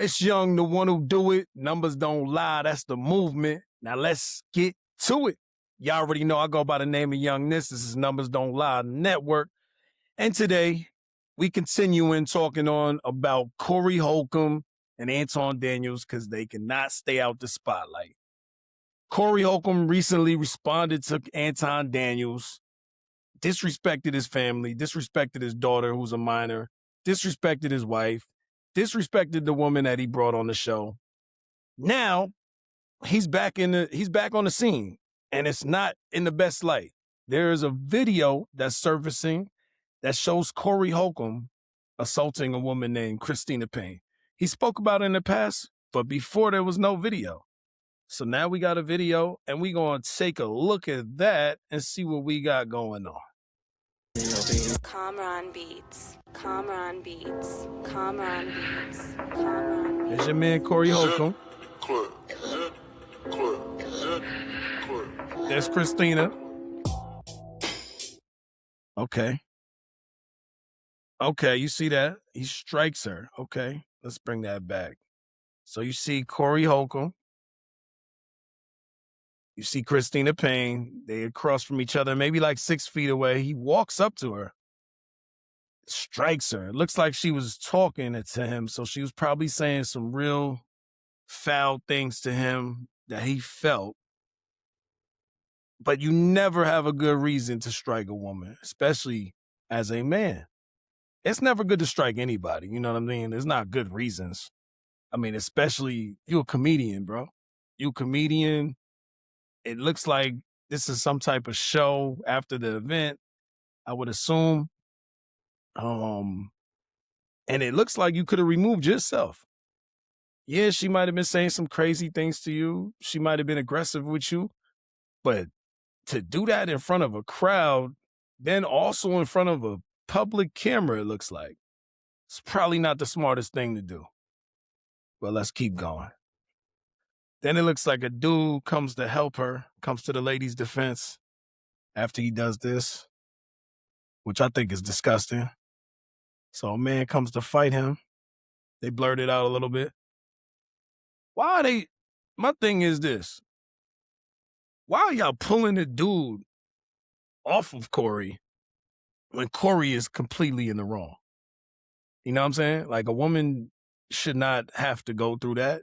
It's Young, the one who do it. Numbers don't lie. That's the movement. Now let's get to it. Y'all already know I go by the name of Young Niss. This is Numbers Don't Lie Network. And today we continuing talking on about Corey Holcomb and Anton Daniels because they cannot stay out the spotlight. Corey Holcomb recently responded to Anton Daniels, disrespected his family, disrespected his daughter who's a minor, disrespected his wife, disrespected the woman that he brought on the show. Now he's back on the scene, and it's not in the best light. There is a video that's surfacing that shows Corey Holcomb assaulting a woman named Cristina Payne. He spoke about it in the past, but before there was no video. So now we got a video, and we're going to take a look at that and see what we got going on. Kamran Beats, Kamran Beats, Kamran Beats, Kamran Beats. There's your man, Corey Holcomb. There's Cristina. Okay, you see that? He strikes her. Okay, let's bring that back. So you see Corey Holcomb. You see Cristina Payne. They across from each other, maybe like 6 feet away. He walks up to her, strikes her. It looks like she was talking to him, so she was probably saying some real foul things to him that he felt. But you never have a good reason to strike a woman, especially as a man. It's never good to strike anybody, you know what I mean? There's not good reasons. I mean, especially you're a comedian, bro. You a comedian. It looks like this is some type of show after the event, I would assume. And it looks like you could have removed yourself. Yeah, she might have been saying some crazy things to you. She might have been aggressive with you. But to do that in front of a crowd, then also in front of a public camera, it looks like, it's probably not the smartest thing to do. But let's keep going. Then it looks like a dude comes to help her, comes to the lady's defense after he does this, which I think is disgusting. So a man comes to fight him. They blurt it out a little bit. My thing is this. Why are y'all pulling the dude off of Corey when Corey is completely in the wrong? You know what I'm saying? Like, a woman should not have to go through that.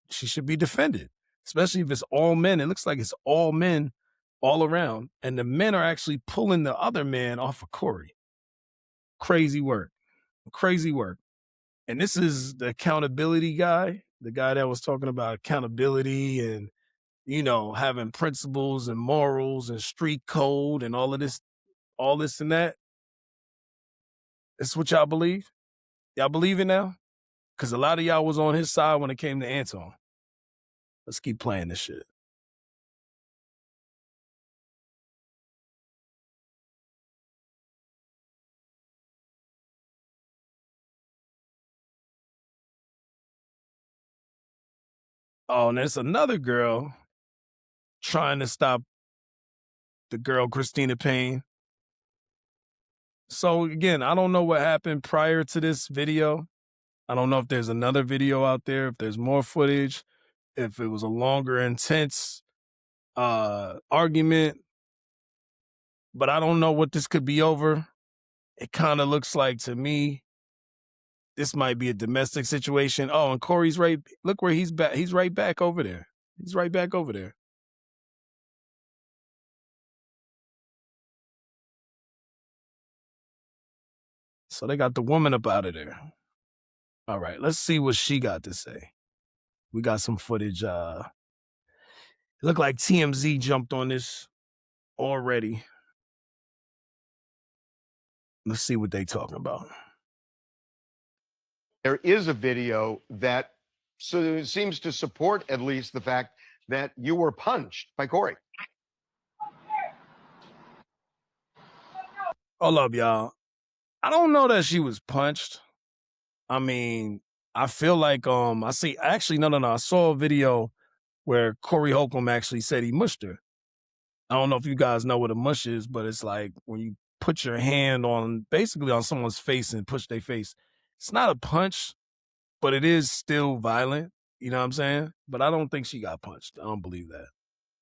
She should be defended, especially if it's all men. It looks like it's all men all around, and the men are actually pulling the other man off of Corey. Crazy work. And this is the accountability guy, the guy that was talking about accountability and, you know, having principles and morals and street code and all this and that. This is what y'all believe? Y'all believe it now? Because a lot of y'all was on his side when it came to Anton. Let's keep playing this shit. Oh, and there's another girl trying to stop the girl, Cristina Payne. So again, I don't know what happened prior to this video. I don't know if there's another video out there, if there's more footage, if it was a longer, intense argument. But I don't know what this could be over. It kind of looks like, to me, this might be a domestic situation. Oh, and Corey's right. Look where he's back. He's right back over there. So they got the woman up out of there. All right, let's see what she got to say. We got some footage. It looked like TMZ jumped on this already. Let's see what they talking about. There is a video that seems to support at least the fact that you were punched by Corey. Hold up, y'all. I don't know that she was punched. I mean, I feel like I saw a video where Corey Holcomb actually said he mushed her. I don't know if you guys know what a mush is, but it's like when you put your hand on basically on someone's face and push their face. It's not a punch, but it is still violent. You know what I'm saying? But I don't think she got punched. I don't believe that.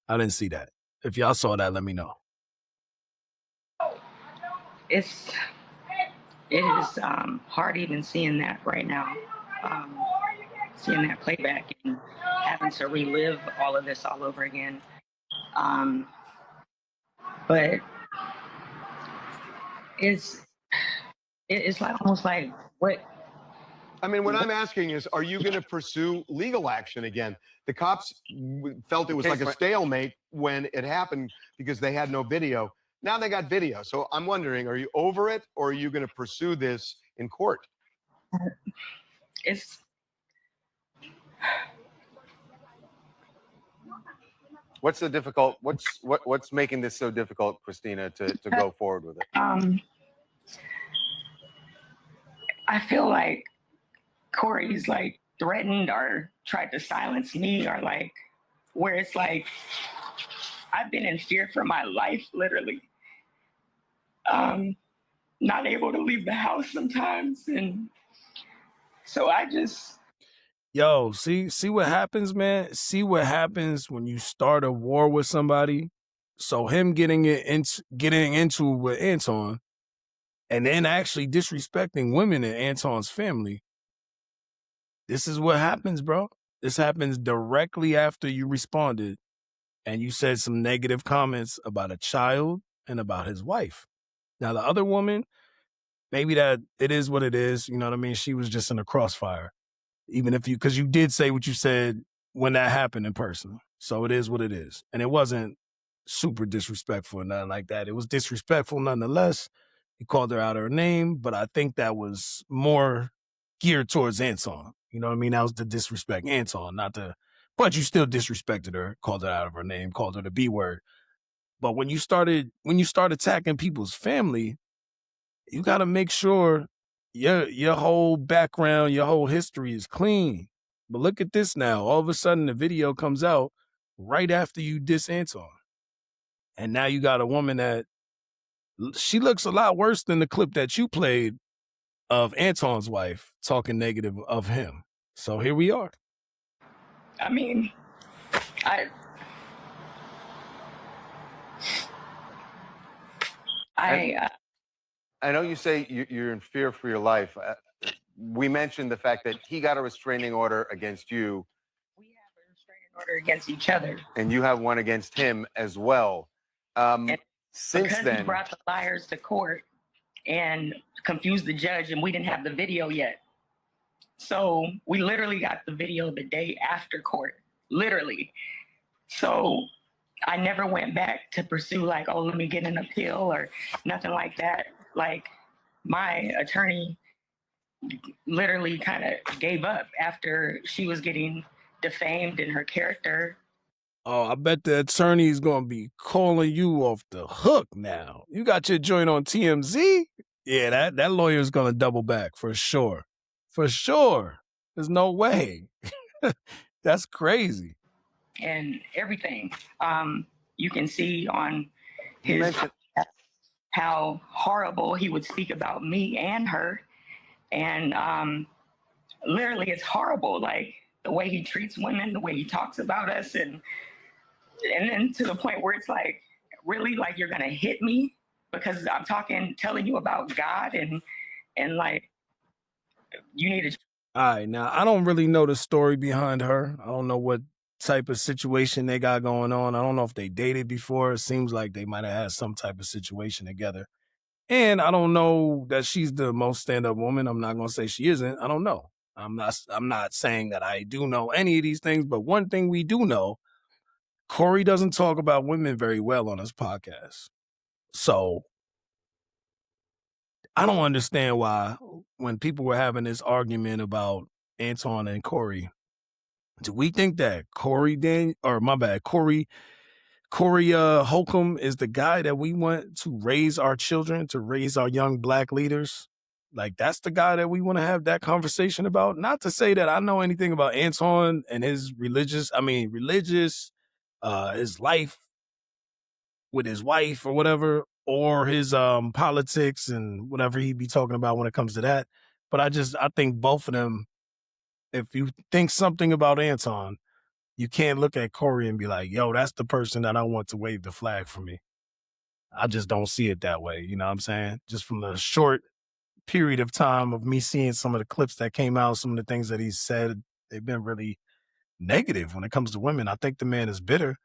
I didn't see that. If y'all saw that, let me know. It is hard even seeing that right now. Seeing that playback and having to relive all of this all over again. But it's like almost like what. I mean, what I'm asking is, are you going to pursue legal action again? The cops felt it was like a stalemate when it happened because they had no video. Now they got video. So I'm wondering, are you over it, or are you going to pursue this in court? It's What's the difficult? What's making this so difficult, Cristina, to go forward with it? I feel like Corey's like threatened or tried to silence me, or like where it's like I've been in fear for my life, literally. Not able to leave the house sometimes, and so I just. Yo, see what happens, man? See what happens when you start a war with somebody? So him getting into it with Anton and then actually disrespecting women in Anton's family. This is what happens, bro. This happens directly after you responded and you said some negative comments about a child and about his wife. Now, the other woman, maybe that it is what it is. You know what I mean? She was just in a crossfire. Even if because you did say what you said when that happened in person. So it is what it is. And it wasn't super disrespectful or nothing like that. It was disrespectful nonetheless. He called her out her name, but I think that was more geared towards Anton. You know what I mean? That was the disrespect Anton, but you still disrespected her, called her out of her name, called her the B word. But when you start attacking people's family, you got to make sure your whole background, your whole history is clean. But look at this now. All of a sudden, the video comes out right after you diss Anton. And now you got a woman that she looks a lot worse than the clip that you played of Anton's wife talking negative of him. So here we are. I mean, I know you say you're in fear for your life. We mentioned the fact that he got a restraining order against you. We have a restraining order against each other. And you have one against him as well. Since because then, he brought the liars to court and confused the judge, and we didn't have the video yet. So we literally got the video the day after court, literally. So I never went back to pursue like, oh, let me get an appeal or nothing like that. Like my attorney literally kind of gave up after she was getting defamed in her character. Oh, I bet the attorney's going to be calling you off the hook now. You got your joint on TMZ? Yeah, that lawyer's going to double back for sure. For sure. There's no way. That's crazy. And everything. You can see on his how horrible he would speak about me and her. And literally, it's horrible. Like the way he treats women, the way he talks about us, and then to the point where it's like, really, like you're gonna hit me because I'm telling you about God, and like you need to. All right, now I don't really know the story behind her. I don't know what type of situation they got going on. I don't know if they dated before. It seems like they might have had some type of situation together. And I don't know that she's the most stand-up woman. I'm not gonna say she isn't. I don't know. I'm not saying that I do know any of these things, but one thing we do know, Corey doesn't talk about women very well on his podcast. So I don't understand why when people were having this argument about Anton and Corey, do we think that Corey Holcomb is the guy that we want to raise our children, to raise our young black leaders? Like, that's the guy that we want to have that conversation about? Not to say that I know anything about Anton and his his life with his wife or whatever, or his politics and whatever he'd be talking about when it comes to that. But I think both of them if you think something about Anton, you can't look at Corey and be like, yo, that's the person that I want to wave the flag for me. I just don't see it that way. You know what I'm saying? Just from the short period of time of me seeing some of the clips that came out, some of the things that he said, they've been really negative when it comes to women. I think the man is bitter.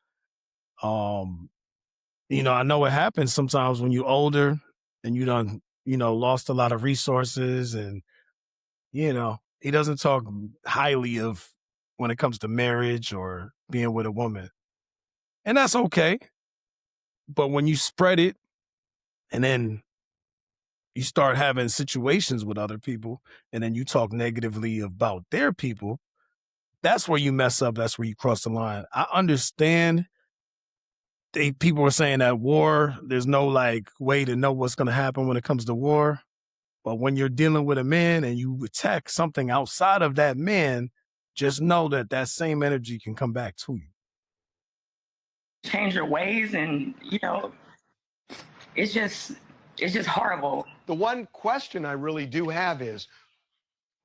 You know, I know it happens sometimes when you're older and you done, you know, lost a lot of resources, and, you know, he doesn't talk highly of when it comes to marriage or being with a woman. And that's okay. But when you spread it and then you start having situations with other people and then you talk negatively about their people, that's where you mess up. That's where you cross the line. I understand people are saying that war, there's no like way to know what's going to happen when it comes to war. But when you're dealing with a man and you attack something outside of that man, just know that that same energy can come back to you. Change your ways, and you know, it's just horrible. The one question I really do have is,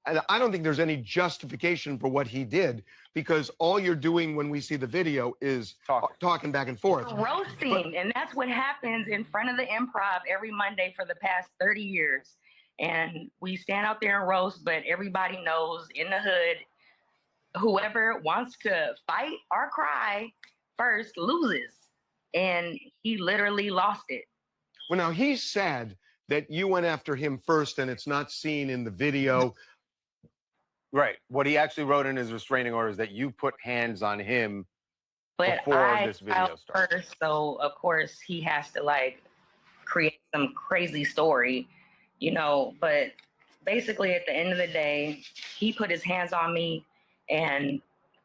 and I don't think there's any justification for what he did, because all you're doing when we see the video is talking back and forth. Roasting, and that's what happens in front of the Improv every Monday for the past 30 years. And we stand out there and roast, but everybody knows in the hood, whoever wants to fight or cry first loses. And he literally lost it. Well, now he said that you went after him first and it's not seen in the video. Right. What he actually wrote in his restraining order is that you put hands on him before this video started. First, so of course he has to like create some crazy story, you know, but basically at the end of the day, he put his hands on me and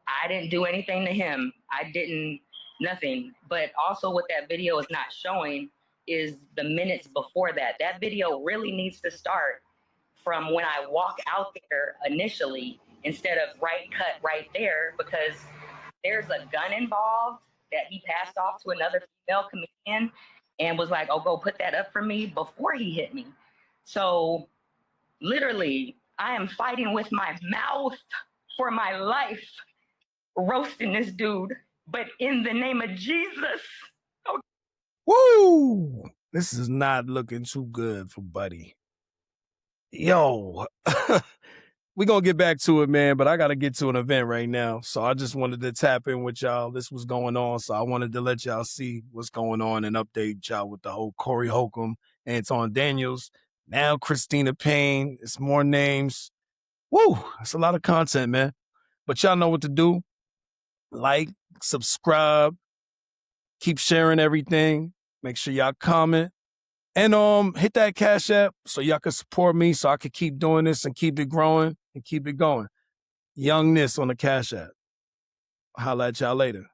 I didn't do anything to him. I didn't, nothing. But also what that video is not showing is the minutes before that. That video really needs to start from when I walk out there initially instead of cut right there, because there's a gun involved that he passed off to another female comedian and was like, oh, go put that up for me before he hit me. So literally, I am fighting with my mouth for my life, roasting this dude, but in the name of Jesus. Oh. Woo! This is not looking too good for Buddy. Yo, we're going to get back to it, man, but I got to get to an event right now. So I just wanted to tap in with y'all. This was going on, so I wanted to let y'all see what's going on and update y'all with the whole Corey Holcomb, Anton Daniels, now Cristina Payne. It's more names. Woo! It's a lot of content, man. But y'all know what to do. Like, subscribe, keep sharing everything. Make sure y'all comment. And hit that Cash App so y'all can support me so I can keep doing this and keep it growing and keep it going. Young Niss on the Cash App. Holla at y'all later.